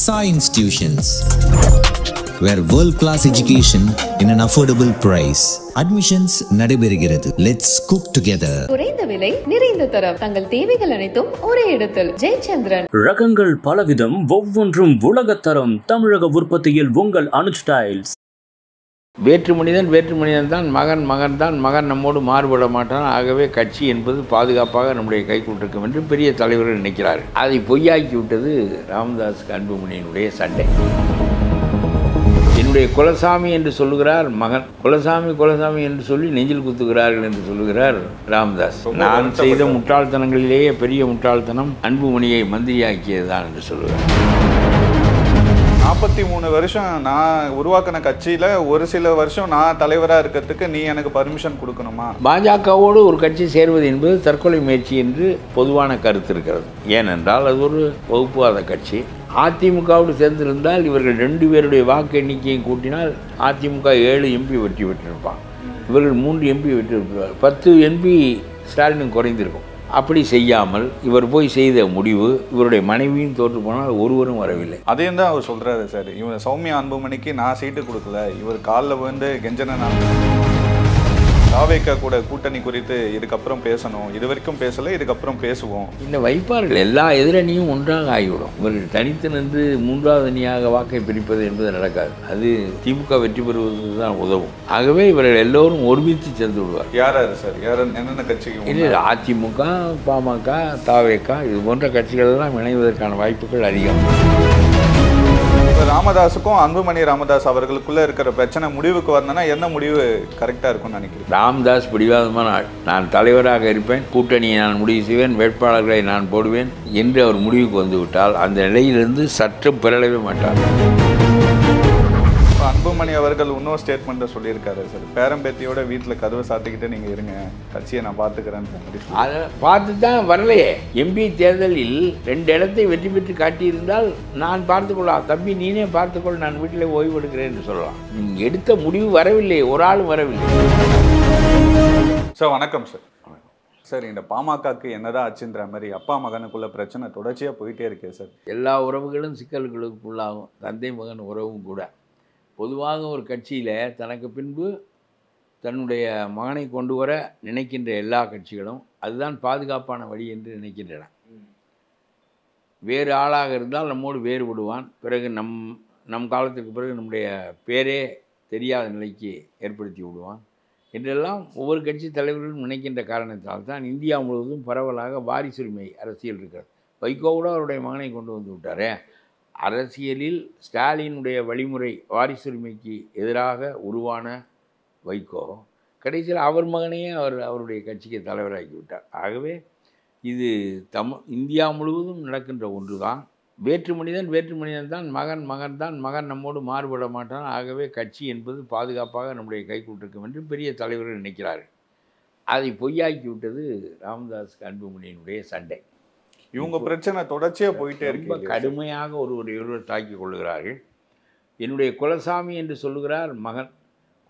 Sai Institutions, where world-class education in an affordable price. Admissions நடைபெறுகிறது. Let's cook together. குறைந்த விலை, நிறைந்த தரம். தங்கள் தேவைகள் அனைத்தும் ஒரே இடத்தில். ஜெயச்சந்திரன். ரகங்கள் பலவிதம், ஒவ்வொன்றும் உலகத்தரம். தமிழக உற்பத்தியில் உங்கள் அனுஜ் டைல்ஸ். வேற்று மனிதன் தான் மகன் நம்மோடு மாறுபட மாட்டான். ஆகவே கட்சி என்பது பாதுகாப்பாக நம்முடைய கைக்குள் இருக்கும் என்று பெரிய தலைவர்கள் நினைக்கிறார்கள். அதை பொய்யாக்கி விட்டது ராமதாஸ் அன்புமணியினுடைய சண்டை. என்னுடைய குலசாமி என்று சொல்லுகிறார் மகன், குலசாமி என்று சொல்லி நெஞ்சில் குத்துகிறார்கள் என்று சொல்லுகிறார் ராமதாஸ். நான் செய்த முட்டாள்தனங்களிலேயே பெரிய முட்டாள்தனம் அன்புமணியை மந்திரியாக்கியதுதான் என்று சொல்லுகிறார். 43 வருஷம் நான் உருவாக்கின கட்சியில் ஒரு சில வருஷம் நான் தலைவராக இருக்கிறதுக்கு நீ எனக்கு பர்மிஷன் கொடுக்கணுமா? பாஜகவோடு ஒரு கட்சி சேர்வது என்பது தற்கொலை முயற்சி என்று பொதுவான கருத்து இருக்கிறது. ஏனென்றால் அது ஒரு வகுப்புவாத கட்சி. அதிமுகவோடு சேர்ந்திருந்தால் இவர்கள் 2 பேருடைய வாக்கு எண்ணிக்கையும் கூட்டினால் அதிமுக 7 எம்பி வெற்றி பெற்றிருப்பான். இவர்கள் 3 எம்பி வெற்றிருப்பார். 10 எம்பி ஸ்டாலினும் குறைந்திருக்கும். அப்படி செய்யாமல் இவர் போய் செய்த முடிவு, இவருடைய மனைவியும் தோற்று போனால் ஒருவரும் வரவில்லை. அதையும் தான் அவர் சொல்கிறாரு சார். இவர் சௌமியா அன்புமணிக்கு நான் சீட்டு கொடுக்கல, இவர் காலில் வந்து கெஞ்சனை நான் தாவேக்கா கூட கூட்டணி குறித்து இதுக்கப்புறம் பேசணும், இது வரைக்கும் பேசலை, இதுக்கப்புறம் பேசுவோம். இந்த வைப்பார்கள் எல்லா எதிரணியும் ஒன்றாக ஆகிவிடும். இவர்கள் தனித்து நின்று 3வது அணியாக வாக்கை பிரிப்பது என்பது நடக்காது. அது திமுக வெற்றி பெறுவதற்கு தான் உதவும். ஆகவே இவர்கள் எல்லோரும் ஒருமித்து சென்று விடுவார். யார் சார், யார் என்னென்ன கட்சிக்கு? இல்லை, அதிமுக, பாமக, தாவேக்கா இது போன்ற கட்சிகள் எல்லாம் இணைவதற்கான வாய்ப்புகள் அதிகம். ராமதாஸுக்கும் அன்புமணி ராமதாஸ் அவர்களுக்குள்ள இருக்கிற பிரச்சனை முடிவுக்கு வரணும்னா என்ன முடிவு கரெக்டாக இருக்கும்னு நினைக்கிறேன்? ராமதாஸ் பிடிவாதமான ஆள். நான் தலைவராக இருப்பேன், கூட்டணியை நான் முடிவு செய்வேன், வேட்பாளர்களை நான் போடுவேன் என்று அவர் முடிவுக்கு வந்துவிட்டால் அந்த நிலையிலிருந்து சற்று பிறளவே மாட்டார். அன்புமணி அவர்கள் இன்னொரு ஸ்டேட்மெண்ட்டை சொல்லியிருக்காரு சார், பேரம்பேத்தியோட வீட்டில் கதவை சாத்திக்கிட்டு நீங்கள் இருங்க, கட்சியை நான் பார்த்துக்கிறேன். அதை பார்த்து தான் வரலையே. எம்பி தேர்தலில் 2 இடத்தை வெற்றி பெற்று காட்டியிருந்தால் நான் பார்த்துக்கொள்ளலாம், தம்பி நீனே பார்த்துக்கொள், நான் வீட்டில் ஓய்வு எடுக்கிறேன் என்று சொல்லலாம். நீங்கள் எடுத்த முடிவு வரவில்லை, ஒரு ஆளும் வரவில்லை. சார் வணக்கம் சார். சார், இந்த பாமகக்கு என்னதான் ஆச்சுன்ற மாதிரி அப்பா மகனுக்குள்ள பிரச்சனை தொடர்ச்சியாக போயிட்டே இருக்கே சார். எல்லா உறவுகளும் சிக்கல்களுக்குள்ளாகும், தந்தை மகன் உறவும் கூட. பொதுவாக ஒரு கட்சியில் தனக்கு பின்பு தன்னுடைய மகனை கொண்டு வர நினைக்கின்ற எல்லா கட்சிகளும் அதுதான் பாதுகாப்பான வழி என்று நினைக்கின்றன. வேறு ஆளாக இருந்தால் நம்மோடு வேறுபடுவான், பிறகு நம் காலத்துக்கு பிறகு நம்முடைய பேரே தெரியாத நிலைக்கு ஏற்படுத்தி விடுவான் என்றெல்லாம் ஒவ்வொரு கட்சி தலைவர்களும் நினைக்கின்ற காரணத்தால் தான் இந்தியா முழுவதும் பரவலாக வாரிசுரிமை அரசியல் இருக்கிறது. வைகோவோடு அவருடைய மகனை கொண்டு வந்து விட்டாரே. அரசியலில் ஸ்டாலினுடைய வழிமுறை வாரிசுரிமைக்கு எதிராக உருவான வைகோ கடைசியில் அவர் மகனையே அவருடைய கட்சிக்கு தலைவராக்கி விட்டார். ஆகவே இது இந்தியா முழுவதும் நடக்கின்ற ஒன்று தான். வேற்று மனிதன் தான் மகன் நம்மோடு மாறுபட மாட்டான். ஆகவே கட்சி என்பது பாதுகாப்பாக நம்முடைய கைக்குள் இருக்கும் என்று பெரிய தலைவர்கள் நினைக்கிறார்கள். அதை பொய்யாக்கி விட்டது ராமதாஸ் அன்புமணியினுடைய சண்டை. இவங்க பிரச்சனை தொடர்ச்சியாக போயிட்டே இருக்கு. ரொம்ப கடுமையாக ஒருவர் தாக்கிக் கொள்கிறார்கள். என்னுடைய குலசாமி என்று சொல்லுகிறார் மகன்,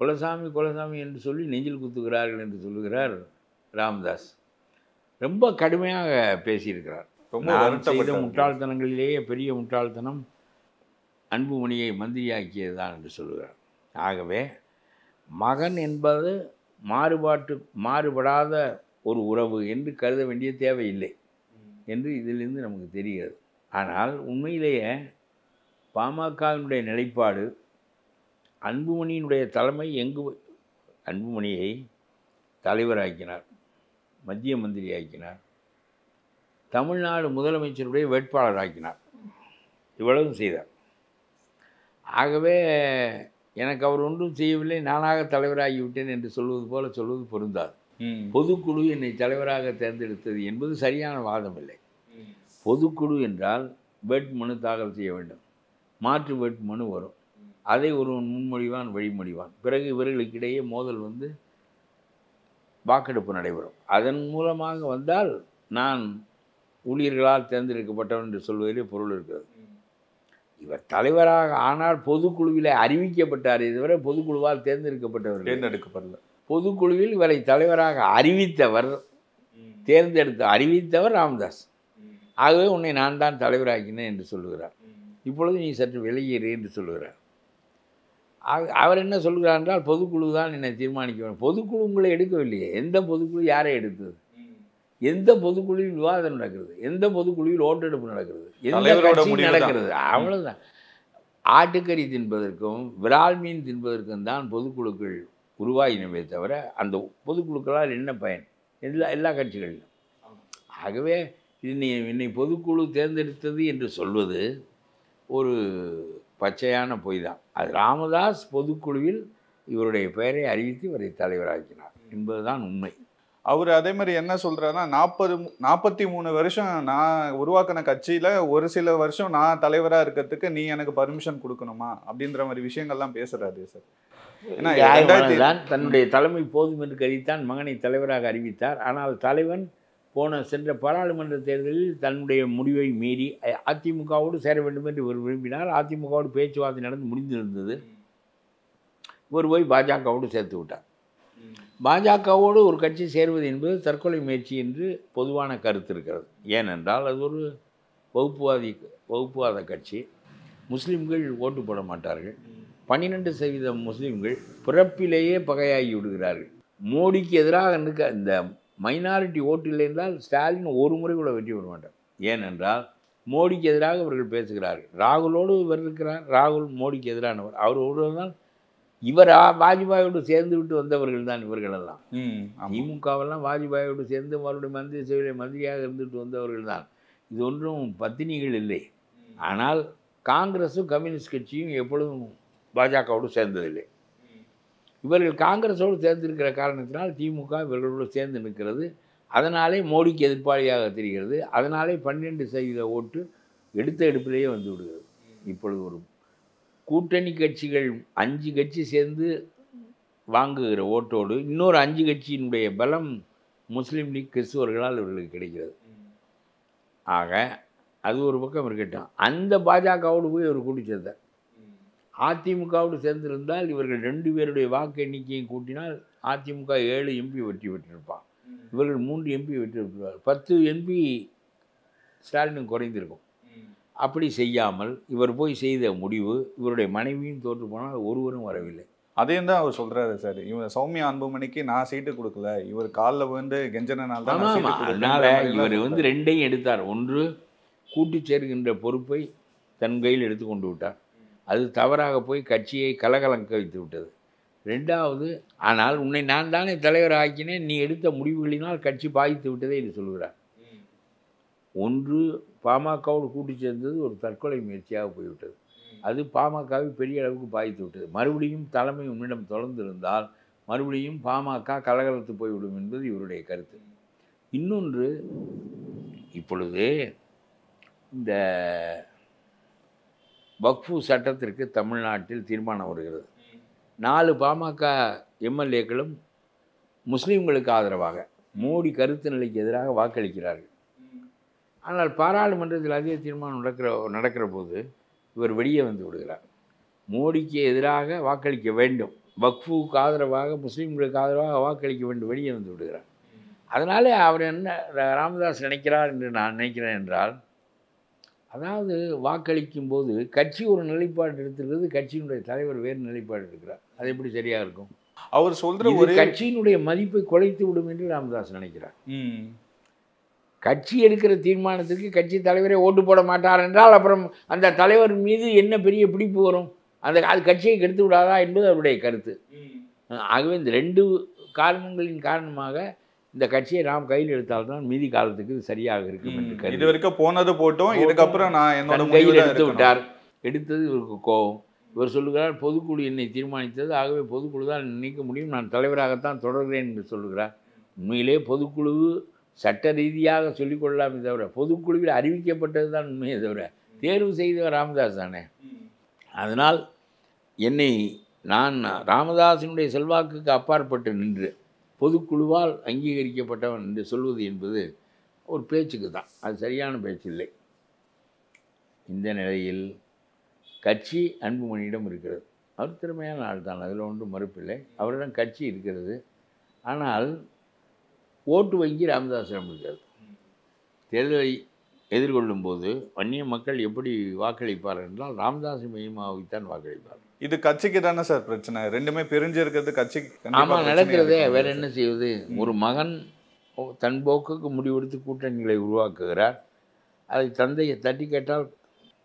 குலசாமி என்று சொல்லி நெஞ்சில் குத்துகிறார்கள் என்று சொல்லுகிறார் ராமதாஸ். ரொம்ப கடுமையாக பேசியிருக்கிறார். நான் செய்த முட்டாள்தனங்களிலேயே பெரிய முட்டாள்தனம் அன்புமணியை மந்திரியாக்கியதுதான் என்று சொல்லுகிறார். ஆகவே மகன் என்பது மாறுபடாத ஒரு உறவு என்று கருத வேண்டிய தேவையில்லை என்று இதிலிருந்து நமக்கு தெரிகிறது. ஆனால் உண்மையிலேயே பாமகவினுடைய நிலைப்பாடு, அன்புமணியினுடைய தலைமை அன்புமணியை தலைவராக்கினார், மத்திய மந்திரி ஆக்கினார், தமிழ்நாடு முதலமைச்சருடைய வேட்பாளர் ஆக்கினார், இவ்வளவும் செய்தார். ஆகவே எனக்கு அவர் ஒன்றும் செய்யவில்லை, நானாக தலைவராகிவிட்டேன் என்று சொல்வது பொருந்தாது. பொதுக்குழு என்னை தலைவராக தேர்ந்தெடுத்தது என்பது சரியான வாதம் இல்லை. பொதுக்குழு என்றால் வேட்புமனு தாக்கல் செய்ய வேண்டும், மாற்று வேட்புமனு வரும், அதை ஒருவன் முன்மொழிவான் வழிமொழிவான், பிறகு இவர்களுக்கிடையே மோதல் வந்து வாக்கெடுப்பு நடைபெறும். அதன் மூலமாக வந்தால் நான் ஊழியர்களால் தேர்ந்தெடுக்கப்பட்டவன் என்று சொல்வதிலே பொருள் இருக்கிறது. இவர் தலைவராக ஆனால் பொதுக்குழுவில் அறிவிக்கப்பட்டார், இதுவரை பொதுக்குழுவால் தேர்ந்தெடுக்கப்படல. பொதுக்குழுவில் இவரை தலைவராக அறிவித்தவர் ராமதாஸ். ஆகவே உன்னை நான் தான் தலைவராக்கினேன் என்று சொல்லுகிறார். இப்பொழுது நீ சற்று விலகியிரு என்று சொல்லுகிறார். அவர் என்ன சொல்கிறார் என்றால், பொதுக்குழு தான் என்னை தீர்மானிக்க வேண்டும். பொதுக்குழு உங்களை எடுக்கவில்லையே. எந்த பொதுக்குழு யாரை எடுத்தது? எந்த பொதுக்குழுவில் விவாதம் நடக்கிறது? எந்த பொதுக்குழுவில் ஓட்டெடுப்பு நடக்கிறது? எந்த கட்சி நடக்கிறது? அவ்வளோதான். ஆட்டுக்கறி தின்பதற்கும் விரால் மீன் தின்பதற்கும் தான் பொதுக்குழுக்கள் உருவாகினவே தவிர அந்த பொதுக்குழுக்களால் என்ன பயன்? எல்லா கட்சிகளிலும். ஆகவே என்னை பொதுக்குழு தேர்ந்தெடுத்தது என்று சொல்வது ஒரு பச்சையான பொய் தான். அது ராமதாஸ் பொதுக்குழுவில் இவருடைய பெயரை அறிவித்து இவரை தலைவராக்கினார் என்பதுதான் உண்மை. அவர் அதே மாதிரி என்ன சொல்றாருன்னா, 43 வருஷம் நான் உருவாக்கின கட்சியில ஒரு சில வருஷம் நான் தலைவரா இருக்கிறதுக்கு நீ எனக்கு பர்மிஷன் கொடுக்கணுமா அப்படின்ற மாதிரி விஷயங்கள்லாம் பேசுறாரு சார். தான் தன்னுடைய தலைமை போதும் என்று கருதித்தான் மகனை தலைவராக அறிவித்தார். ஆனால் தலைவன் சென்ற பாராளுமன்ற தேர்தலில் தன்னுடைய முடிவை மீறி அதிமுகவோடு சேர வேண்டும் என்று இவர் விரும்பினார். அதிமுகவோடு பேச்சுவார்த்தை நடந்து முடிந்திருந்தது. இவர் போய் பாஜகவோடு சேர்த்து விட்டார். பாஜகவோடு ஒரு கட்சி சேர்வது என்பது தற்கொலை முயற்சி என்று பொதுவான கருத்து இருக்கிறது. ஏனென்றால் அது ஒரு வகுப்புவாத கட்சி. முஸ்லீம்கள் ஓட்டு போட மாட்டார்கள். 12% முஸ்லீம்கள் பிறப்பிலேயே பகையாகி விடுகிறார்கள். மோடிக்கு எதிராக இருக்க இந்த மைனாரிட்டி ஓட்டு இல்லை என்றால் ஸ்டாலின் ஒரு முறை கூட வெற்றி பெற மாட்டார். ஏனென்றால் மோடிக்கு எதிராக இவர்கள் பேசுகிறார்கள். ராகுலோடு இவர் இருக்கிறார். ராகுல் மோடிக்கு எதிரானவர். அவர் ஒருவர்தான். இவர் வாஜ்பாயோடு சேர்ந்து விட்டு வந்தவர்கள் தான் இவர்களெல்லாம். திமுகவெல்லாம் வாஜ்பாயோடு சேர்ந்து அவருடைய மந்திரி சபையில் மந்திரியாக இருந்துட்டு வந்தவர்கள் தான். இது ஒன்றும் பத்தினிகள் இல்லை. ஆனால் காங்கிரஸும் கம்யூனிஸ்ட் கட்சியும் எப்பொழுதும் பாஜகவோடு சேர்ந்ததில்லை. இவர்கள் காங்கிரஸோடு சேர்ந்திருக்கிற காரணத்தினால் திமுக இவர்களோடு சேர்ந்து நிற்கிறது. அதனாலே மோடிக்கு எதிர்ப்பாளியாக தெரிகிறது. அதனாலே 12% ஓட்டு எடுத்த எடுப்பிலேயே வந்து விடுகிறது. இப்பொழுது ஒரு கூட்டணி கட்சிகள் 5 கட்சி சேர்ந்து வாங்குகிற ஓட்டோடு இன்னொரு 5 கட்சியினுடைய பலம் முஸ்லீம் லீக் கிறிஸ்துவர்களால் இவர்களுக்கு கிடைக்கிறது. ஆக அது ஒரு பக்கம் இருக்கட்டும். அந்த பாஜகவோடு போய் அவர் கூட்டி சேர்ந்தார். அதிமுகவோடு சேர்ந்திருந்தால் இவர்கள் 2 பேருடைய வாக்கு எண்ணிக்கையை கூட்டினால் அதிமுக 7 எம்பி வெற்றி பெற்றிருப்பார். இவர்கள் 3 எம்பி வெற்றி பெற்றிருப்பார். 10 எம்பி ஸ்டாலினும் குறைந்திருக்கும். அப்படி செய்யாமல் இவர் போய் செய்த முடிவு, இவருடைய மனைவியும் தோற்று போனால் ஒருவரும் வரவில்லை. அதையும் தான் அவர் சொல்றாரு சார். இவன் சௌமியா அன்புமணிக்கு நான் சீட்டு கொடுக்கல, இவர் காலில் வந்து கெஞ்சனால் தான். அதனால இவர் 2ஐயும் எடுத்தார். ஒன்று, கூட்டி சேர்கின்ற பொறுப்பை தன் கையில் எடுத்துக்கொண்டு விட்டார். அது தவறாக போய் கட்சியை கலகலக்க வைத்து விட்டது. 2வது, ஆனால் உன்னை நான் தானே தலைவர் ஆக்கினேன், நீ எடுத்த முடிவுகளினால் கட்சி பாதித்து விட்டதே என்று சொல்கிறார். ஒன்று, பாமகவோடு கூட்டி சேர்ந்தது ஒரு தற்கொலை முயற்சியாக போய்விட்டது. அது பாமகவை பெரிய அளவுக்கு பாதித்து விட்டது. மறுபடியும் தலைமை உன்னிடம் தொடர்ந்திருந்தால் மறுபடியும் பாமக கலகலத்து போய்விடும் என்பது இவருடைய கருத்து. இன்னொன்று, இப்பொழுது இந்த வக்ஃபு சட்டத்திற்கு தமிழ்நாட்டில் தீர்மானம் வருகிறது. 4 பாமக எம்எல்ஏக்களும் முஸ்லீம்களுக்கு ஆதரவாக மோடி கருத்து நிலைக்கு எதிராக வாக்களிக்கிறார்கள். ஆனால் பாராளுமன்றத்தில் அதே தீர்மானம் நடக்கிற போது இவர் வெளியே வந்து விடுகிறார். மோடிக்கு எதிராக வாக்களிக்க வேண்டும், வக்ஃபுக்கு ஆதரவாக முஸ்லீம்களுக்கு ஆதரவாக வாக்களிக்க வேண்டும், வெளியே வந்து விடுகிறார். அதனாலே அவர் என்ன ராமதாஸ் நினைக்கிறார் என்று நான் நினைக்கிறேன் என்றால், அதாவது வாக்களிக்கும் போது கட்சி ஒரு நிலைப்பாடு எடுத்துக்கிறது, கட்சியினுடைய தலைவர் வேறு நிலைப்பாடு எடுக்கிறார். அது எப்படி சரியாக இருக்கும்? அவர் சொல்கிற ஒரு கட்சியினுடைய மதிப்பை குலைத்து விடும் என்று ராமதாஸ் நினைக்கிறார். கட்சி எடுக்கிற தீர்மானத்திற்கு கட்சி தலைவரே ஓட்டு போட மாட்டார் என்றால் அப்புறம் அந்த தலைவர் மீது என்ன பெரிய பிடிப்பு வரும்? அது கட்சியை கெடுத்து விடாதா என்பது அவருடைய கருத்து. ஆகவே இந்த 2 காரணங்களின் காரணமாக இந்த கட்சியை நாம் கையில் எடுத்தால்தான் மீதி காலத்துக்கு இது சரியாக இருக்கும் என்று கருத்து. இது வரைக்கும் போனது போட்டோம், இதுக்கப்புறம் நான் என்னோட கையில் எடுத்து விட்டார். எடுத்தது இவருக்கு கோபம். இவர் சொல்லுகிறார், பொதுக்குழு என்னை தீர்மானித்தது, ஆகவே பொதுக்குழு தான் நீக்க முடியும், நான் தலைவராகத்தான் தொடர்கிறேன் என்று சொல்லுகிறார். உண்மையிலே பொதுக்குழு சட்ட ரீதியாக சொல்லிக்கொள்ளலாமே தவிர பொதுக்குழுவில் அறிவிக்கப்பட்டது தான் உண்மையே தவிர தேர்வு செய்தவர் ராமதாஸ் தானே. அதனால் நான் ராமதாஸினுடைய செல்வாக்குக்கு அப்பாற்பட்டு நின்று பொதுக்குழுவால் அங்கீகரிக்கப்பட்டவன் என்று சொல்வது என்பது ஒரு பேச்சுக்கு தான். அது சரியான பேச்சு இல்லை. இந்த நிலையில் கட்சி அன்புமணியிடம் இருக்கிறது. அவர் திறமையான ஆள் தான், அதில் ஒன்றும் மறுப்பில்லை. அவரிடம் கட்சி இருக்கிறது. ஆனால் ஓட்டு வங்கி ராமதாஸிடம் இருக்கிறது. தேர்தலை எதிர்கொள்ளும் போது வன்னிய மக்கள் எப்படி வாக்களிப்பார்கள் என்றால் ராமதாஸ் மையமாகத்தான் வாக்களிப்பார்கள். இது கட்சிக்கு தானே சார் பிரச்சனை, ரெண்டுமே பிரிஞ்சு இருக்கிறது கட்சிக்கு. ஆமாம், நடக்கிறதே. வேற என்ன செய்வது? ஒரு மகன் தன் போக்குக்கு முடிவெடுத்து கூட்டணிகளை உருவாக்குகிறார். அதை தந்தையை தட்டி கேட்டால்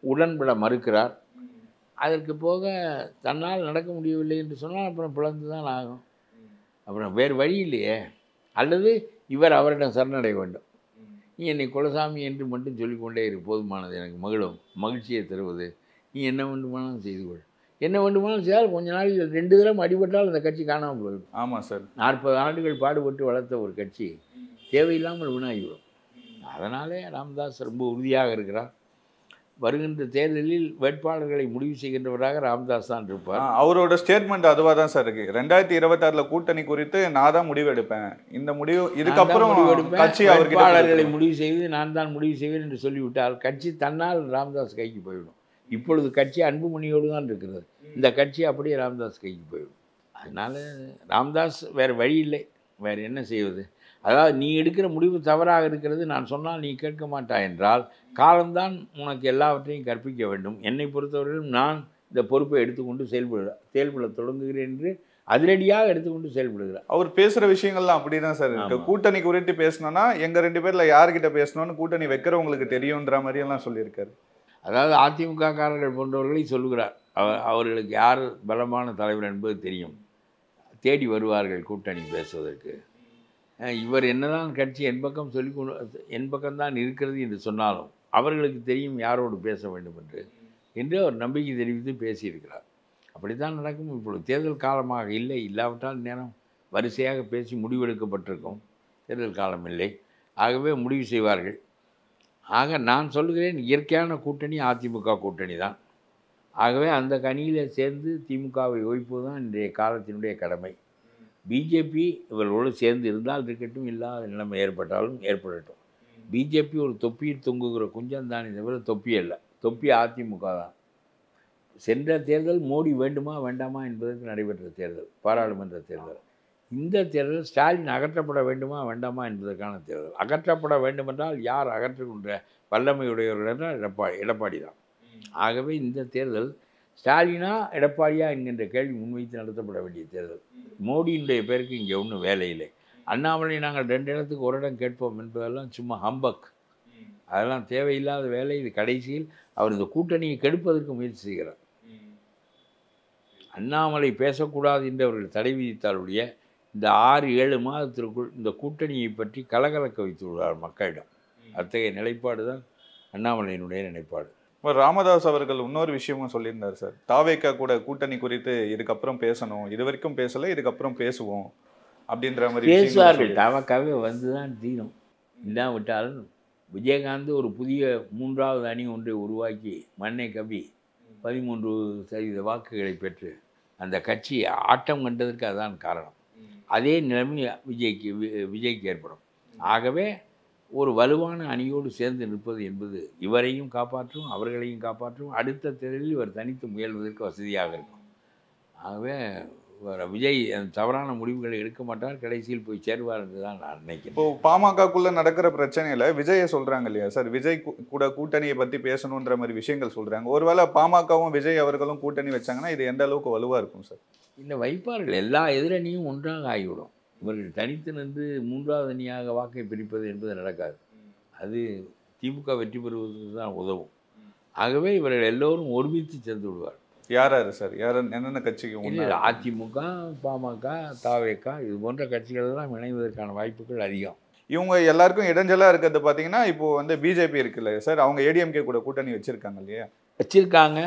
உடன்பட மறுக்கிறார். அதற்கு போக தன்னால் நடக்க முடியவில்லை என்று சொன்னால் அப்புறம் பிளந்து தான் ஆகும். அப்புறம் வேறு வழி இல்லையே. அல்லது இவர் அவரிடம் சரணடைய வேண்டும். நீ என்னை குலசாமி என்று மட்டும் சொல்லிக்கொண்டே இரு, போதுமானது, எனக்கு மகிழ்ச்சியை தருவது. நீ என்ன வேண்டுமானாலும் செய்து கொள். என்ன வேண்டுமானாலும் செய்தால் கொஞ்ச நாள் 2 தடவை அடிபட்டால் அந்த கட்சி காணாமல் போயிடும். ஆமாம் சார். 40 ஆண்டுகள் பாடுபட்டு வளர்த்த ஒரு கட்சி தேவையில்லாமல் வீணாகிவிடும். அதனாலே ராமதாஸ் ரொம்ப உறுதியாக இருக்கிறார். வருகின்ற தேர்தலில் வேட்பாளர்களை முடிவு செய்கின்றவராக ராமதாஸ் தான் இருப்பார். அவரோட ஸ்டேட்மெண்ட் அதுவாக தான் சார் இருக்கு. 2026 கூட்டணி குறித்து நான் தான் முடிவு எடுப்பேன். இந்த முடிவு இதுக்கப்புறம் கட்சி வேட்பாளர்களை முடிவு செய்து நான் தான் முடிவு செய்வேன் என்று சொல்லிவிட்டால் கட்சி தன்னால் ராமதாஸ் கைக்கு போய்விடும். இப்பொழுது கட்சி அன்புமணியோடு தான் இருக்கிறது. இந்த கட்சி அப்படியே ராமதாஸ் கைக்கு போய்விடும். அதனால ராமதாஸ் வேறு வழி இல்லை. வேறு என்ன செய்வது? அதாவது நீ எடுக்கிற முடிவு தவறாக இருக்கிறது, நான் சொன்னால் நீ கேட்க மாட்டாய் என்றால் காலம்தான் உனக்கு எல்லாவற்றையும் கற்பிக்க வேண்டும். என்னை பொறுத்தவரையிலும் நான் இந்த பொறுப்பை எடுத்துக்கொண்டு செயல்பட தொடங்குகிறேன் என்று அதிரடியாக எடுத்துக்கொண்டு செயல்படுகிறார். அவர் பேசுகிற விஷயங்கள்லாம் அப்படி தான் சார் இருக்கு. கூட்டணி குறித்து பேசணும்னா எங்கள் 2 பேரில் யார்கிட்ட பேசணும்னு கூட்டணி வைக்கிறவங்களுக்கு தெரியுன்ற மாதிரியெல்லாம் சொல்லியிருக்காரு. அதாவது அதிமுக காரர்கள் போன்றவர்களை சொல்லுகிறார். அவர்களுக்கு யார் பலமான தலைவர் என்பது தெரியும். தேடி வருவார்கள் கூட்டணி பேசுவதற்கு. இவர் என்னதான் கட்சி என் பக்கம்தான் இருக்கிறது என்று சொன்னாலும் அவர்களுக்கு தெரியும் யாரோடு பேச வேண்டும் என்று அவர் நம்பிக்கை தெரிவித்து பேசியிருக்கிறார். அப்படித்தான் நடக்கும். இப்பொழுது தேர்தல் காலமாக இல்லை, இல்லாவிட்டால் நேரம் வரிசையாக பேசி முடிவெடுக்கப்பட்டிருக்கும். தேர்தல் காலம் இல்லை, ஆகவே முடிவு செய்வார்கள். ஆக நான் சொல்லுகிறேன், இயற்கையான கூட்டணி அதிமுக கூட்டணி தான். ஆகவே அந்த கணியில் சேர்ந்து திமுகவை ஒழிப்பது தான் இன்றைய காலத்தினுடைய கடமை. பிஜேபி இவர்களோடு சேர்ந்து இருந்தால் இருக்கட்டும், இல்லாத நிலைமை ஏற்பட்டாலும் ஏற்படட்டும். பிஜேபி ஒரு தொப்பியில் தொங்குகிற குஞ்சம் தானே தவிர தொப்பி அல்ல. தொப்பி அதிமுக தான். சென்ற தேர்தல் மோடி வேண்டுமா வேண்டாமா என்பதற்கு நடைபெற்ற தேர்தல், பாராளுமன்ற தேர்தல். இந்த தேர்தல் ஸ்டாலின் அகற்றப்பட வேண்டுமா வேண்டாமா என்பதற்கான தேர்தல். அகற்றப்பட வேண்டுமென்றால் யார் அகற்றுகின்ற வல்லமையுடையவர்கள் என்றால் எடப்பாடி தான். ஆகவே இந்த தேர்தல் ஸ்டாலினா எடப்பாடியா என்கின்ற கேள்வி முன்வைத்து நடத்தப்பட வேண்டிய தேர்தல். மோடியினுடைய பேருக்கு இங்கே ஒன்றும் வேலை இல்லை. அண்ணாமலை நாங்கள் 2 இடத்துக்கு ஒரு இடம் கேட்போம் என்பதெல்லாம் சும்மா ஹம்பக். அதெல்லாம் தேவையில்லாத வேலை. இது கடைசியில் அவர் இந்த கூட்டணியை கெடுப்பதற்கு முயற்சி செய்கிறார். அண்ணாமலை பேசக்கூடாது என்று அவர்கள் தடை விதித்தாலுடைய இந்த 6-7 மாதத்திற்குள் இந்த கூட்டணியை பற்றி கலகலக்க வைத்து விடுவார் மக்களிடம். அத்தகைய நிலைப்பாடு தான் அண்ணாமலையினுடைய நிலைப்பாடு. ராமதாஸ் அவர்கள் இன்னொரு விஷயமும் சொல்லியிருந்தார் சார். தாவேக்கா கூட கூட்டணி குறித்து இதுக்கப்புறம் பேசணும், இது வரைக்கும் பேசலை, இதுக்கப்புறம் பேசுவோம் அப்படின்ற மாதிரி பேசுவார்கள். தாவேக்காவே வந்து தான் தீரும். இல்லாவிட்டாலும் விஜயகாந்த் ஒரு புதிய 3வது அணி ஒன்றை உருவாக்கி மண்ணை கவி 13% வாக்குகளை பெற்று அந்த கட்சி ஆட்டம் கண்டதற்கு அதுதான் காரணம். அதே நிலைமை விஜய்க்கு ஏற்படும். ஆகவே ஒரு வலுவான அணியோடு சேர்ந்து நிற்பது என்பது இவரையும் காப்பாற்றும், அவர்களையும் காப்பாற்றும். அடுத்த தேர்தலில் இவர் தனித்து முயல்வதற்கு வசதியாக இருக்கும். ஆகவே விஜய் தவறான முடிவுகளை எடுக்க மாட்டார், கடைசியில் போய் சேருவார் என்று தான் நான் நினைக்கிறேன். இப்போ பாமகக்குள்ளே நடக்கிற பிரச்சனையில் விஜயை சொல்கிறாங்க இல்லையா சார், விஜய் கூட கூட்டணியை பற்றி பேசணுன்ற மாதிரி விஷயங்கள் சொல்கிறாங்க. ஒருவேளை பாமகவும் விஜய் அவர்களும் கூட்டணி வச்சாங்கன்னா இது எந்த அளவுக்கு வலுவாக இருக்கும் சார்? இந்த வைப்பார்கள். எல்லா எதிரணியும் ஒன்றாக ஆகிவிடும். இவர்கள் தனித்து நின்று 3வது அணியாக வாக்கை பிரிப்பது என்பது நடக்காது. அது திமுக வெற்றி பெறுவதற்கு தான் உதவும். ஆகவே இவர்கள் எல்லோரும் ஒருமித்து சேர்ந்து விடுவார். யார் சார், யார் என்னென்ன கட்சிக்கு? அதிமுக, பாமக, தாவேக்கா இது போன்ற கட்சிகள் எல்லாம் இணைவதற்கான வாய்ப்புகள் அதிகம். இவங்க எல்லாருக்கும் இடைஞ்சலாக இருக்கிறது பார்த்தீங்கன்னா இப்போது வந்து பிஜேபி இருக்குல்ல சார், அவங்க ஏடிஎம்கே கூட கூட்டணி வச்சுருக்காங்க இல்லையா? வச்சுருக்காங்க.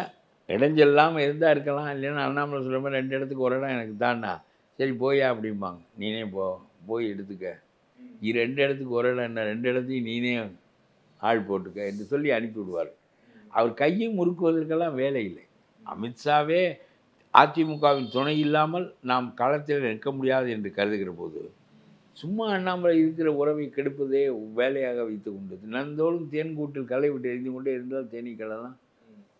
இடைஞ்சல் இல்லாமல் இருந்தால் இருக்கலாம். இல்லைன்னா அண்ணாமலை சொல்கிற மாதிரி 2 இடத்துக்கு ஒரு இடம் எனக்கு தாண்டா, சரி போயா அப்படிம்பாங்க. நீனே போய் எடுத்துக்க. 2 இடத்துக்கு ஒரு இடம் என்ன, 2 இடத்தையும் நீனே ஆள் போட்டுக்க என்று சொல்லி அனுப்பி விடுவார். அவர் கையை முறுக்குவதற்கெல்லாம் வேலை இல்லை. அமித்ஷாவே அதிமுகவின் துணை இல்லாமல் நாம் களத்தில் நிற்க முடியாது என்று கருதுகிற போது சும்மா அண்ணாமலை இருக்கிற உறவை கெடுப்பதே வேலையாக வைத்து கொண்டது. நந்தோறும் தேன்கூட்டில் களை விட்டு எரிந்து கொண்டே இருந்தால் தேனீக்களை தான்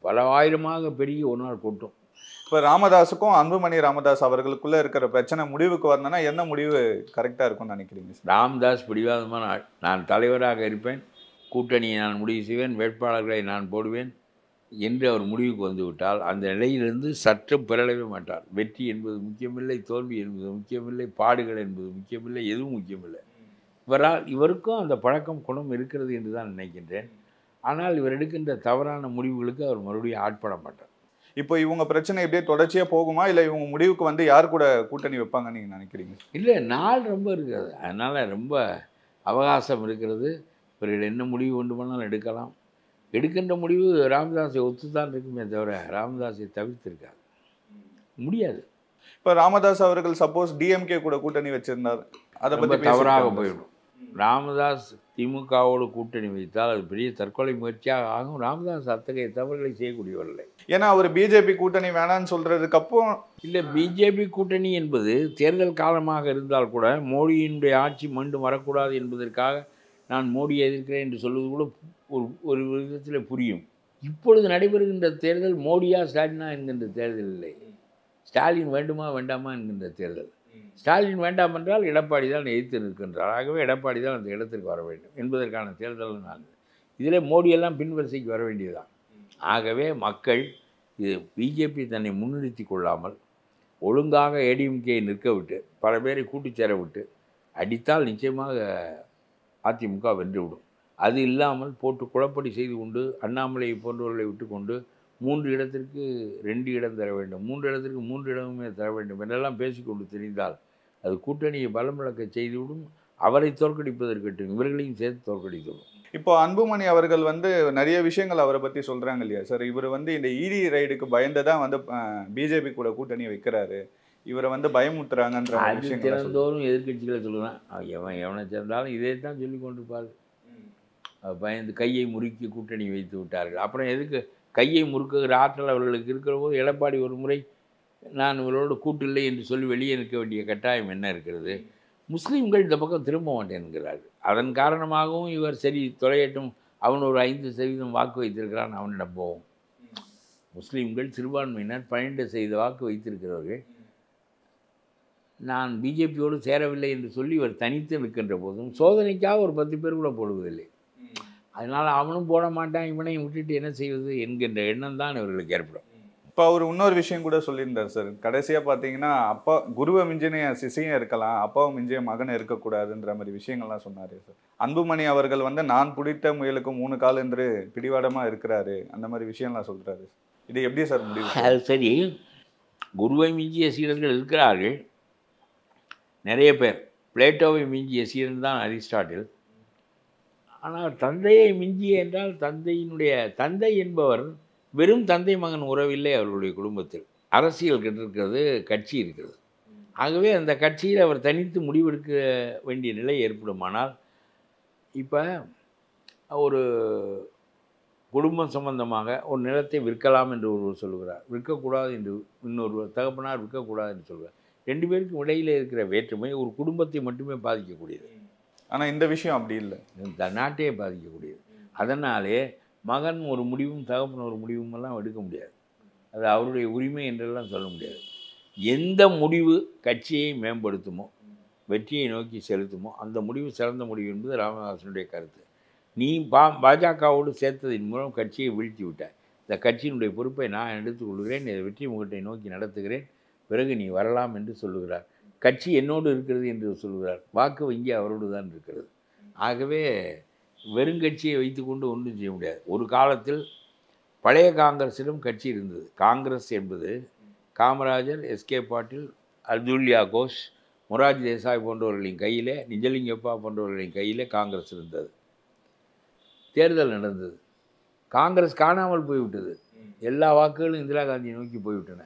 பல ஆயிரமாக பெருகி ஒரு நாள் கொட்டும். இப்போ ராமதாஸுக்கும் அன்புமணி ராமதாஸ் அவர்களுக்குள்ளே இருக்கிற பிரச்சனை முடிவுக்கு வரணும்னா என்ன முடிவு கரெக்டாக இருக்கும்னு நினைக்கிறீங்க? ராமதாஸ் பிடிவாதமான ஆள். நான் தலைவராக இருப்பேன், கூட்டணியை நான் முடிவு செய்வேன், வேட்பாளர்களை நான் போடுவேன் என்று அவர் முடிவுக்கு வந்துவிட்டால் அந்த நிலையிலிருந்து சற்றும் பிறழவே மாட்டார். வெற்றி என்பது முக்கியமில்லை, தோல்வி என்பது முக்கியமில்லை, பாடுகள் என்பது முக்கியமில்லை, எதுவும் முக்கியமில்லை. இவருக்கும் அந்த பழக்கம் குணம் இருக்கிறது என்று தான் நினைக்கின்றேன். ஆனால் இவர் எடுக்கின்ற தவறான முடிவுகளுக்கு அவர் மறுபடியும் ஆட்பட மாட்டார். இப்போ இவங்க பிரச்சனை எப்படியே தொடர்ச்சியாக போகுமா, இல்லை இவங்க முடிவுக்கு வந்து யார் கூட கூட்டணி வைப்பாங்கன்னு நீங்கள் நினைக்கிறீங்க? இல்லை, நாள் ரொம்ப இருக்கிறது, அதனால் ரொம்ப அவகாசம் இருக்கிறது. இவர்கள் என்ன முடிவு கொண்டு போனாலும் எடுக்கலாம். எடுக்கின்ற முடிவு ராமதாஸை ஒத்துத்தான் இருக்குமே தவிர ராமதாஸை தவிர்த்திருக்காது, முடியாது. இப்போ ராமதாஸ் அவர்கள் சப்போஸ் டிஎம்கே கூட கூட்டணி வச்சிருந்தார், அதை பற்றி தவறாக போயிடும். ராமதாஸ் திமுகவோடு கூட்டணி வைத்தால் அது பெரிய தற்கொலை முயற்சியாக ஆகும். ராமதாஸ் அத்தகைய தவறுகளை செய்யக்கூடியவர்கள். ஏன்னா அவர் பிஜேபி கூட்டணி வேணான்னு சொல்றதுக்கு அப்புறம் இல்லை, பிஜேபி கூட்டணி என்பது தேர்தல் காலமாக இருந்தால் கூட மோடியினுடைய ஆட்சி மீண்டும் வரக்கூடாது என்பதற்காக நான் மோடியை எதிர்க்கிறேன் என்று சொல்வது கூட ஒரு விதத்தில் புரியும். இப்பொழுது நடைபெறுகின்ற தேர்தல் மோடியா ஸ்டாலினா என்கின்ற தேர்தல் இல்லை, ஸ்டாலின் வேண்டுமா வேண்டாமா என்கின்ற தேர்தல். ஸ்டாலின் வேண்டாம் என்றால் எடப்பாடி தான் எதிர்த்து நிற்கின்றார். ஆகவே எடப்பாடி தான் அந்த இடத்திற்கு வர வேண்டும் என்பதற்கான தேர்தல் நான். இதில் மோடியெல்லாம் பின்வரிசைக்கு வர வேண்டியதுதான். ஆகவே மக்கள் இது பிஜேபி தன்னை முன்னிறுத்தி கொள்ளாமல் ஒழுங்காக ஏடிஎம்கே நிற்க விட்டு பல பேரை கூட்டிச் சேர விட்டு அடித்தால் நிச்சயமாக அதிமுக வென்றுவிடும். அது இல்லாமல் போட்டு குழப்படி செய்து கொண்டு அண்ணாமலை போன்றவர்களை விட்டு கொண்டு 3 இடத்திற்கு 2 இடம் தர வேண்டும், 3 இடத்திற்கு 3 இடமுமே தர வேண்டும் என்றெல்லாம் பேசிக்கொண்டு தெரிந்தால் அது கூட்டணியை பலமிழக்க செய்துவிடும். அவரை தோற்கடிப்பதற்கட்டும் இவர்களையும் சேர்த்து தோற்கடித்துவிடும். இப்போ அன்புமணி அவர்கள் வந்து நிறைய விஷயங்கள் அவரை பற்றி சொல்கிறாங்க இல்லையா சார்? இவர் வந்து இந்த இடி ரைடுக்கு பயந்துதான் வந்து பிஜேபி கூட கூட்டணி வைக்கிறாரு, இவரை வந்து பயமுத்துறாங்கன்ற விஷயம் தினந்தோறும் எதிர்கட்சிகளை சொல்லுவேன். எவனை சேர்ந்தாலும் இதே தான் சொல்லி கொண்டிருப்பார். பயந்து கையை முறுக்கி கூட்டணி வைத்து விட்டார்கள். அப்புறம் எதுக்கு கையை முறுக்குகிற ஆற்றல் அவர்களுக்கு இருக்கிற போது எடப்பாடி ஒரு முறை நான் இவரோடு கூட்டில்லை என்று சொல்லி வெளியே நிற்க வேண்டிய கட்டாயம் என்ன இருக்கிறது? முஸ்லீம்கள் இந்த பக்கம் திரும்ப மாட்டேன் என்கிறார்கள். அதன் காரணமாகவும் இவர் சரி தொலையட்டும், அவன் ஒரு 5% வாக்கு வைத்திருக்கிறான், அவனிடம் போவோம். முஸ்லீம்கள் சிறுபான்மையினர் 12% வாக்கு வைத்திருக்கிறவர்கள். நான் பிஜேபியோடு சேரவில்லை என்று சொல்லி இவர் தனித்து நிற்கின்ற போதும் சோதனைக்காக ஒரு 10 பேர் கூட போடுவதில்லை. அதனால் அவனும் போட மாட்டான், இவனையும் விட்டுட்டு என்ன செய்வது என்கின்ற எண்ணம் தான் இவர்களுக்கு ஏற்படும். இப்போ அவர் இன்னொரு விஷயம் கூட சொல்லியிருந்தார் சார். கடைசியாக பார்த்தீங்கன்னா அப்பா குருவை மிஞ்சின சிசையும் இருக்கலாம், அப்பாவை மிஞ்சிய மகன் இருக்கக்கூடாதுன்ற மாதிரி விஷயங்கள்லாம் சொன்னார் சார். அன்புமணி அவர்கள் வந்து நான் பிடித்த முயலுக்கு 3 கால் என்று பிடிவாதமாக இருக்கிறாரு, அந்த மாதிரி விஷயம்லாம் சொல்கிறாரு. இது எப்படி சார் முடிவு? அது சரி, குருவை மிஞ்சிய சீடர்கள் இருக்கிறார்கள் நிறைய பேர். பிளேட்டோவை மிஞ்சிய சீடன் தான் அரிஸ்டாட்டில். ஆனால் தந்தையை மிஞ்சிய என்றால் தந்தை என்பவர் வெறும் தந்தை மகன் உறவில்லை அவர்களுடைய குடும்பத்தில். அரசியல் இருக்கிறது, கட்சி இருக்கிறது. ஆகவே அந்த கட்சியில் அவர் தனித்து முடிவெடுக்க வேண்டிய நிலை ஏற்படுமானால், இப்போ ஒரு குடும்பம் சம்பந்தமாக ஒரு நிலத்தை விற்கலாம் என்று ஒருவர் சொல்லுகிறார், விற்கக்கூடாது என்று இன்னொருவர் தகப்பனார் விற்கக்கூடாது என்று சொல்கிறார். 2 பேருக்கும் இடையில் இருக்கிற வேற்றுமை ஒரு குடும்பத்தை மட்டுமே பாதிக்கக்கூடியது. ஆனால் இந்த விஷயம் அப்படி இல்லை, இந்த நாட்டையே பாதிக்கக்கூடியது. அதனாலே மகன் ஒரு முடிவும் தகப்பன் ஒரு முடிவும் எல்லாம் எடுக்க முடியாது. அது அவருடைய உரிமை என்றெல்லாம் சொல்ல முடியாது. எந்த முடிவு கட்சியை மேம்படுத்துமோ வெற்றியை நோக்கி செலுத்துமோ அந்த முடிவு சிறந்த முடிவு என்பது ராமதாசனுடைய கருத்து. நீ பாஜகவோடு சேர்த்ததின் மூலம் கட்சியை வீழ்த்தி விட்டாய். இந்த கட்சியினுடைய பொறுப்பை நான் எடுத்துக்கொள்கிறேன், இதை வெற்றி முகத்தை நோக்கி நடத்துகிறேன், பிறகு நீ வரலாம் என்று சொல்லுகிறார். கட்சி என்னோடு இருக்கிறது என்று சொல்கிறார். வாக்கு வங்கி அவரோடு தான் இருக்கிறது. ஆகவே வெறுங்கட்சியை வைத்துக்கொண்டு ஒன்றும் செய்ய முடியாது. ஒரு காலத்தில் பழைய காங்கிரஸிலும் கட்சி இருந்தது. காங்கிரஸ் என்பது காமராஜர், எஸ்கே பாட்டீல், அதுல்யா கோஷ், மொரார்ஜி தேசாய் போன்றவர்களின் கையிலே, நிஜலிங்கப்பா போன்றவர்களின் கையிலே காங்கிரஸ் இருந்தது. தேர்தல் நடந்தது, காங்கிரஸ் காணாமல் போய்விட்டது. எல்லா வாக்குகளும் இந்திரா காந்தியை நோக்கி போய்விட்டன.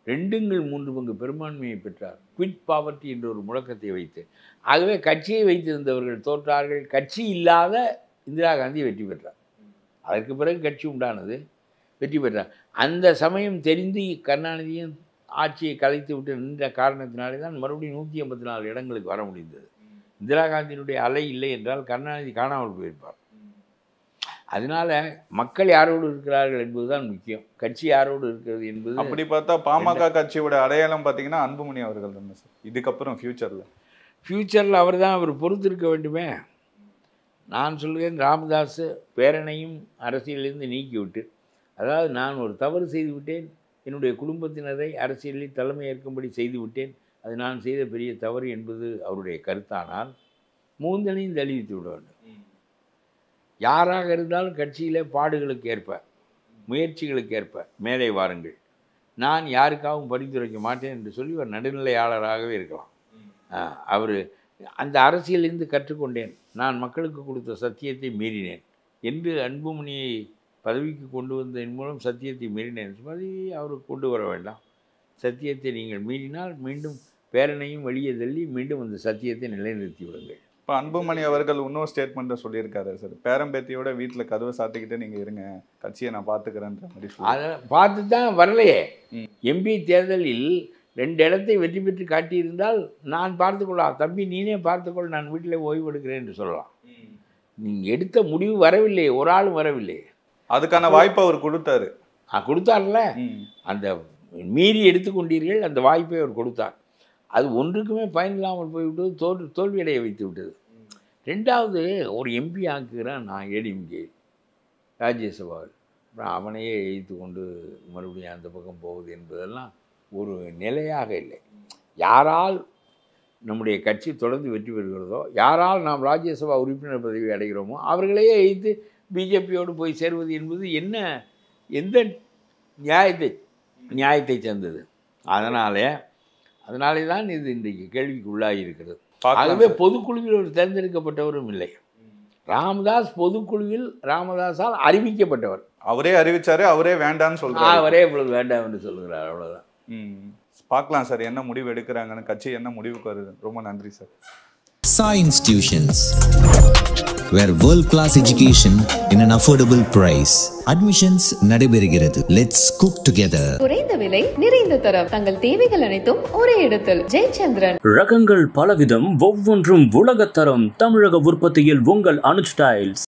2/3 பெரும்பான்மையை பெற்றார். குவிட் பாவர்ட்டி என்ற ஒரு முழக்கத்தை வைத்து. ஆகவே கட்சியை வைத்திருந்தவர்கள் தோற்றார்கள். கட்சி இல்லாத இந்திரா காந்தி வெற்றி பெற்றார். அதற்கு பிறகு கட்சி உண்டானது, வெற்றி பெற்றார். அந்த சமயம் தெரிந்து கருணாநிதியும் ஆட்சியை கலைத்து விட்டு நின்ற காரணத்தினாலே தான் மறுபடியும் 184 இடங்களுக்கு வர முடிந்தது. இந்திரா காந்தியினுடைய அலை இல்லை என்றால் கருணாநிதி காணாமல் போயிருப்பார். அதனால மக்கள் யாரோடு இருக்கிறார்கள் என்பதுதான் முக்கியம், கட்சி யாரோடு இருக்கிறது என்பது. அப்படி பார்த்தா பாமக கட்சியோட அடையாளம் பார்த்தீங்கன்னா அன்புமணி அவர்கள் தானே சார். இதுக்கப்புறம் ஃபியூச்சரில் அவர் தான் அவர் பொறுத்திருக்க வேண்டுமே. நான் சொல்கிறேன், ராமதாஸ் பேரனையும் அரசியலிருந்து நீக்கிவிட்டு, அதாவது நான் ஒரு தவறு செய்து விட்டேன், என்னுடைய குடும்பத்தினரை அரசியலில் தலைமை ஏற்கும்படி செய்து விட்டேன், அது நான் செய்த பெரிய தவறு என்பது அவருடைய கருத்தானால் மூந்தனையும் தள்ளிவித்து விட வேண்டும். யாராக இருந்தாலும் கட்சியில் பாடுகளுக்கு ஏற்ப, முயற்சிகளுக்கு ஏற்ப மேலே வாருங்கள், நான் யாருக்காகவும் பரிந்துரைக்க மாட்டேன் என்று சொல்லி ஒரு நடுநிலையாளராகவே இருக்கலாம். அவர் அந்த அரசியலிருந்து கற்றுக்கொண்டேன், நான் மக்களுக்கு கொடுத்த சத்தியத்தை மீறினேன் என்று அன்புமணியை பதவிக்கு கொண்டு வந்ததன் மூலம் சத்தியத்தை மீறினேன் மாதிரி அவருக்கு கொண்டு வர வேண்டாம். சத்தியத்தை நீங்கள் மீறினால் மீண்டும் பேரனையும் வெளியே தள்ளி மீண்டும் அந்த சத்தியத்தை நிலைநிறுத்தி விடுங்கள். இப்போ அன்புமணி அவர்கள் இன்னொரு ஸ்டேட்மெண்ட்டை சொல்லியிருக்காரு சார், பேரம்பேத்தியோட வீட்டில் கதவை சாத்திக்கிட்டே நீங்கள் இருங்க, கட்சியை நான் பார்த்துக்கிறேன்ற மாதிரி. அதை பார்த்து தான் வரலையே. எம்பி தேர்தலில் 2 இடத்தை வெற்றி பெற்று காட்டியிருந்தால் நான் பார்த்துக்கொள்ளலாம், தம்பி நீனே பார்த்துக்கொள், நான் வீட்டில் ஓய்வு எடுக்கிறேன் என்று சொல்லலாம். நீங்கள் எடுத்த முடிவு வரவில்லை, ஒரு ஆளும் வரவில்லை. அதுக்கான வாய்ப்பு அவர் கொடுத்தாரு. கொடுத்தார்ல, அந்த மீறி எடுத்துக்கொண்டீர்கள், அந்த வாய்ப்பை அவர் கொடுத்தார். அது ஒன்றுக்குமே பயனில்லாமல் போய்விட்டது, தோல்வியடைய வைத்து விட்டது. 2வது, ஒரு எம்பி ஆக்குகிறான் நான் ஏடிஎம்கே ராஜ்யசபாவில், அப்புறம் அவனையே எய்த்து கொண்டு மறுபடியும் அந்த பக்கம் போவது என்பதெல்லாம் ஒரு நிலையாக இல்லை. யாரால் நம்முடைய கட்சி தொடர்ந்து வெற்றி பெறுகிறதோ, யாரால் நாம் ராஜ்யசபா உறுப்பினர் பதவி அடைகிறோமோ அவர்களையே எய்த்து பிஜேபியோடு போய் சேர்வது என்பது என்ன, எந்த நியாயத்தை சேர்ந்தது? அதனாலே தான் இது இன்றைக்கு கேள்விக்கு உள்ளாகி இருக்கிறது. ஆகவே பொதுக்குழுவில் ஒரு தேர்ந்தெடுக்கப்பட்டவரும் இல்லை. ராமதாஸ் பொதுக்குழுவில் ராமதாஸால் அறிவிக்கப்பட்டவர். அவரே அறிவிச்சாரு, அவரே வேண்டான்னு சொல்றாரு, அவரே இவ்வளவு வேண்டாம் என்று சொல்லுகிறார், அவ்வளோதான். பார்க்கலாம் சார் என்ன முடிவு எடுக்கிறாங்கன்னு, கட்சி என்ன முடிவுக்கு வருது. ரொம்ப நன்றி sir. Sai Institutions, where world-class education in an affordable price. Admissions நடைபெறுகிறது. Let's cook together. குறைந்த விலை, நிறைந்த தரம், தங்கள் தேவைகள் அனைத்தும் ஒரே இடத்தில். ஜெயச்சந்திரன். ரகங்கள் பலவிதம், ஒவ்வொன்றும் உலகத்தரம். தமிழக உற்பத்தியில் உங்கள் அனுஜ் டைல்ஸ்.